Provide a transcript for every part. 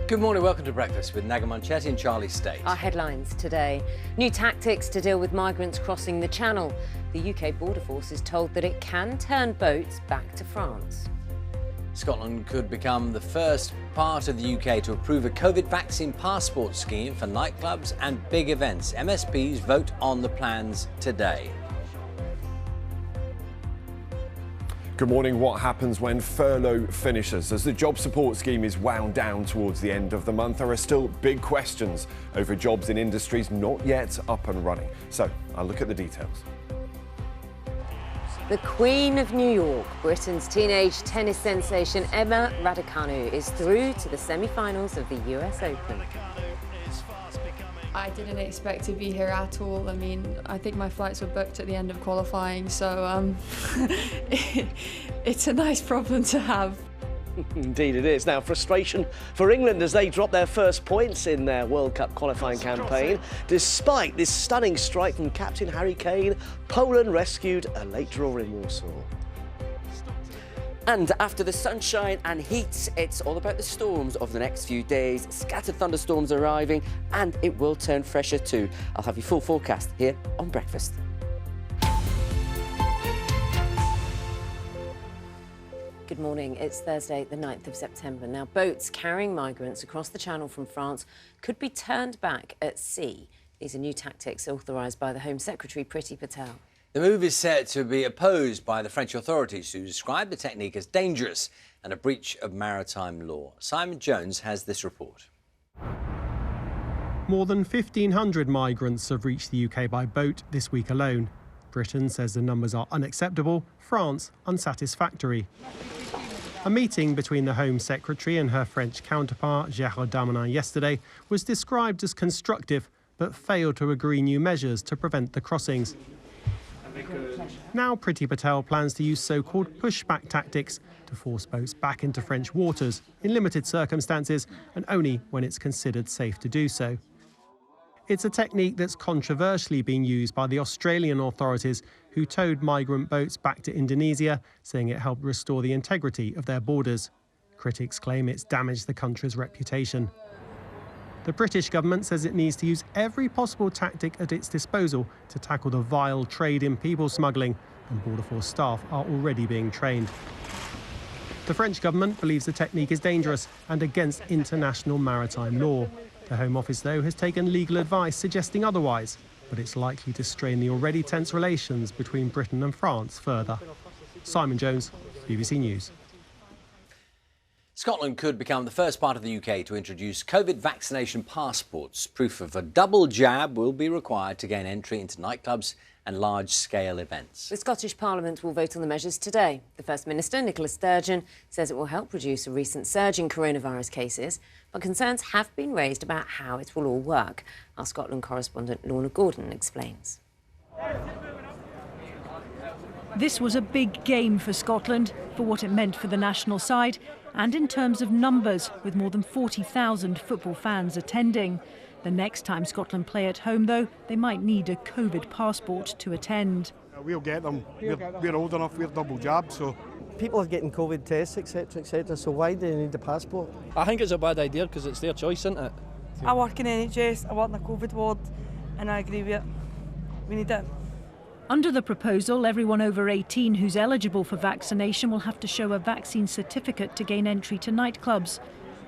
Good morning, welcome to Breakfast with Naga Manchetti and Charlie State. Our headlines today. New tactics to deal with migrants crossing the Channel. The UK Border Force is told that it can turn boats back to France. Scotland could become the first part of the UK to approve a COVID vaccine passport scheme for nightclubs and big events. MSPs vote on the plans today. Good morning. What happens when furlough finishes? As the job support scheme is wound down towards the end of the month, there are still big questions over jobs in industries not yet up and running. So I'll look at the details. The Queen of New York, Britain's teenage tennis sensation Emma Raducanu, is through to the semi-finals of the US Open. I didn't expect to be here at all. I mean, I think my flights were booked at the end of qualifying, so it's a nice problem to have. Indeed it is. Now, frustration for England as they drop their first points in their World Cup qualifying campaign. Despite this stunning strike from captain Harry Kane, Poland rescued a late draw in Warsaw. And after the sunshine and heat, it's all about the storms of the next few days. Scattered thunderstorms arriving, and it will turn fresher too. I'll have your full forecast here on Breakfast. Good morning. It's Thursday, the 9th of September. Now, boats carrying migrants across the Channel from France could be turned back at sea. These are new tactics authorised by the Home Secretary, Priti Patel. The move is said to be opposed by the French authorities, who describe the technique as dangerous and a breach of maritime law. Simon Jones has this report. More than 1,500 migrants have reached the UK by boat this week alone. Britain says the numbers are unacceptable, France unsatisfactory. A meeting between the Home Secretary and her French counterpart, Gérald Darmanin, yesterday was described as constructive, but failed to agree new measures to prevent the crossings. Now Priti Patel plans to use so-called pushback tactics to force boats back into French waters in limited circumstances and only when it's considered safe to do so. It's a technique that's controversially being used by the Australian authorities, who towed migrant boats back to Indonesia, saying it helped restore the integrity of their borders. Critics claim it's damaged the country's reputation. The British government says it needs to use every possible tactic at its disposal to tackle the vile trade in people smuggling, and Border Force staff are already being trained. The French government believes the technique is dangerous and against international maritime law. The Home Office, though, has taken legal advice suggesting otherwise, but it's likely to strain the already tense relations between Britain and France further. Simon Jones, BBC News. Scotland could become the first part of the UK to introduce COVID vaccination passports. Proof of a double jab will be required to gain entry into nightclubs and large-scale events. The Scottish Parliament will vote on the measures today. The First Minister, Nicola Sturgeon, says it will help reduce a recent surge in coronavirus cases, but concerns have been raised about how it will all work. Our Scotland correspondent Lorna Gordon explains. This was a big game for Scotland, for what it meant for the national side, and in terms of numbers, with more than 40,000 football fans attending. The next time Scotland play at home, though, they might need a COVID passport to attend. We'll get them. We're old enough, we're double jabbed, so... People are getting COVID tests, etc., so why do they need the passport? I think it's a bad idea because it's their choice, isn't it? I work in NHS, I work in the COVID ward, and I agree with it. We need it. Under the proposal, everyone over 18 who's eligible for vaccination will have to show a vaccine certificate to gain entry to nightclubs.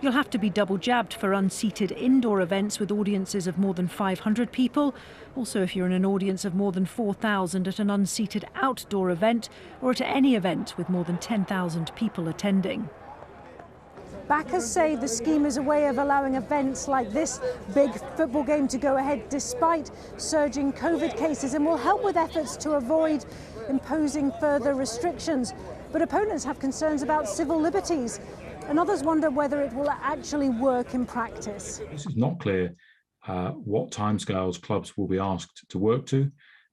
You'll have to be double jabbed for unseated indoor events with audiences of more than 500 people. Also, if you're in an audience of more than 4,000 at an unseated outdoor event, or at any event with more than 10,000 people attending. Backers say the scheme is a way of allowing events like this big football game to go ahead despite surging COVID cases, and will help with efforts to avoid imposing further restrictions. But opponents have concerns about civil liberties, and others wonder whether it will actually work in practice. This is not clear what timescales clubs will be asked to work to.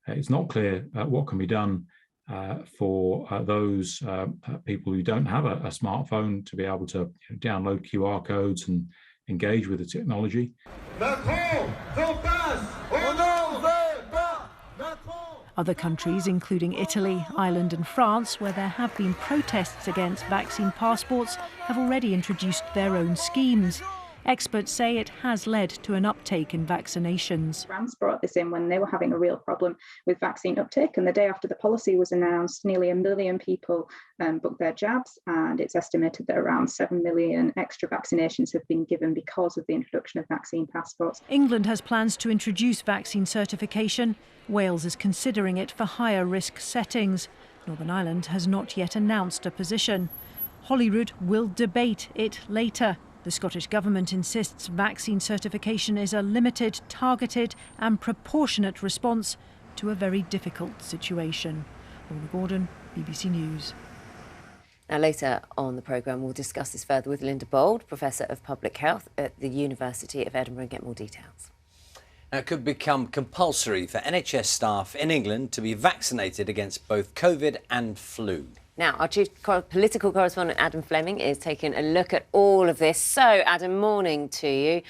It's not clear what can be done for those people who don't have a smartphone to be able to download QR codes and engage with the technology. Other countries, including Italy, Ireland and France, where there have been protests against vaccine passports, have already introduced their own schemes. Experts say it has led to an uptake in vaccinations. France brought this in when they were having a real problem with vaccine uptake, and the day after the policy was announced, nearly 1 million people booked their jabs, and it's estimated that around 7 million extra vaccinations have been given because of the introduction of vaccine passports. England has plans to introduce vaccine certification. Wales is considering it for higher risk settings. Northern Ireland has not yet announced a position. Holyrood will debate it later. The Scottish Government insists vaccine certification is a limited, targeted and proportionate response to a very difficult situation. Laura Gordon, BBC News. Now, later on the programme, we'll discuss this further with Linda Bold, Professor of Public Health at the University of Edinburgh, and get more details. Now, it could become compulsory for NHS staff in England to be vaccinated against both COVID and flu. Now, our chief political correspondent, Adam Fleming, is taking a look at all of this. So, Adam, morning to you.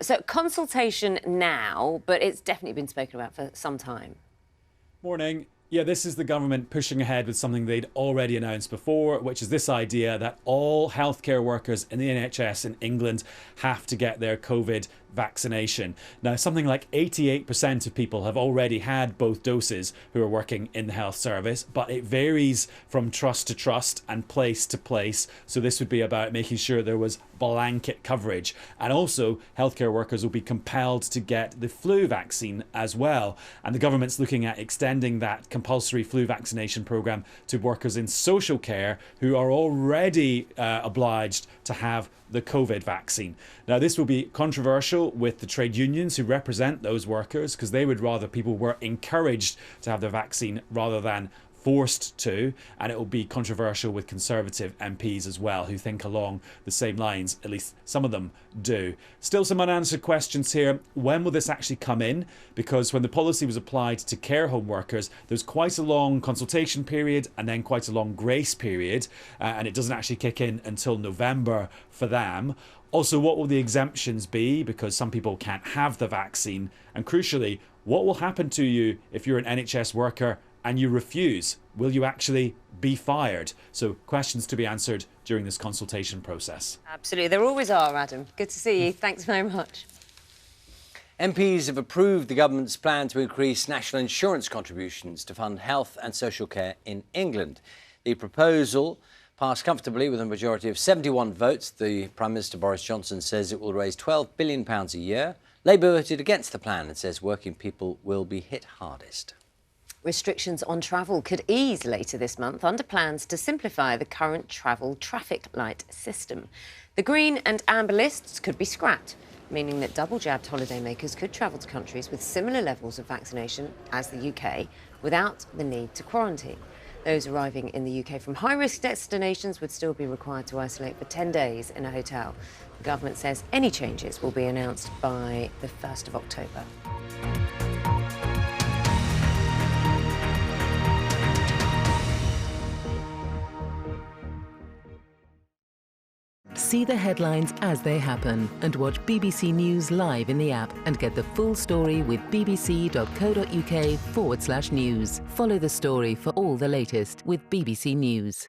So, consultation now, but it's definitely been spoken about for some time. Morning. Yeah, this is the government pushing ahead with something they'd already announced before, which is this idea that all healthcare workers in the NHS in England have to get their COVID vaccination. Now, something like 88% of people have already had both doses who are working in the health service, but it varies from trust to trust and place to place. So this would be about making sure there was blanket coverage. And also, healthcare workers will be compelled to get the flu vaccine as well. And the government's looking at extending that compulsory flu vaccination programme to workers in social care who are already obliged to have the COVID vaccine. Now, this will be controversial with the trade unions who represent those workers, because they would rather people were encouraged to have the vaccine rather than forced to, and it will be controversial with Conservative MPs as well, who think along the same lines, at least some of them do. Still some unanswered questions here. When will this actually come in? Because when the policy was applied to care home workers, there's quite a long consultation period and then quite a long grace period, and it doesn't actually kick in until November for them. Also, what will the exemptions be? Because some people can't have the vaccine. And crucially, what will happen to you if you're an NHS worker and you refuse? Will you actually be fired? So questions to be answered during this consultation process. Absolutely. There always are, Adam. Good to see you. Thanks very much. MPs have approved the government's plan to increase national insurance contributions to fund health and social care in England. The proposal passed comfortably with a majority of 71 votes. The Prime Minister Boris Johnson says it will raise £12 billion a year. Labour voted against the plan and says working people will be hit hardest. Restrictions on travel could ease later this month under plans to simplify the current travel traffic light system. The green and amber lists could be scrapped, meaning that double-jabbed holidaymakers could travel to countries with similar levels of vaccination as the UK without the need to quarantine. Those arriving in the UK from high-risk destinations would still be required to isolate for 10 days in a hotel. The government says any changes will be announced by the 1st of October. See the headlines as they happen and watch BBC News live in the app and get the full story with bbc.co.uk/news. Follow the story for all the latest with BBC News.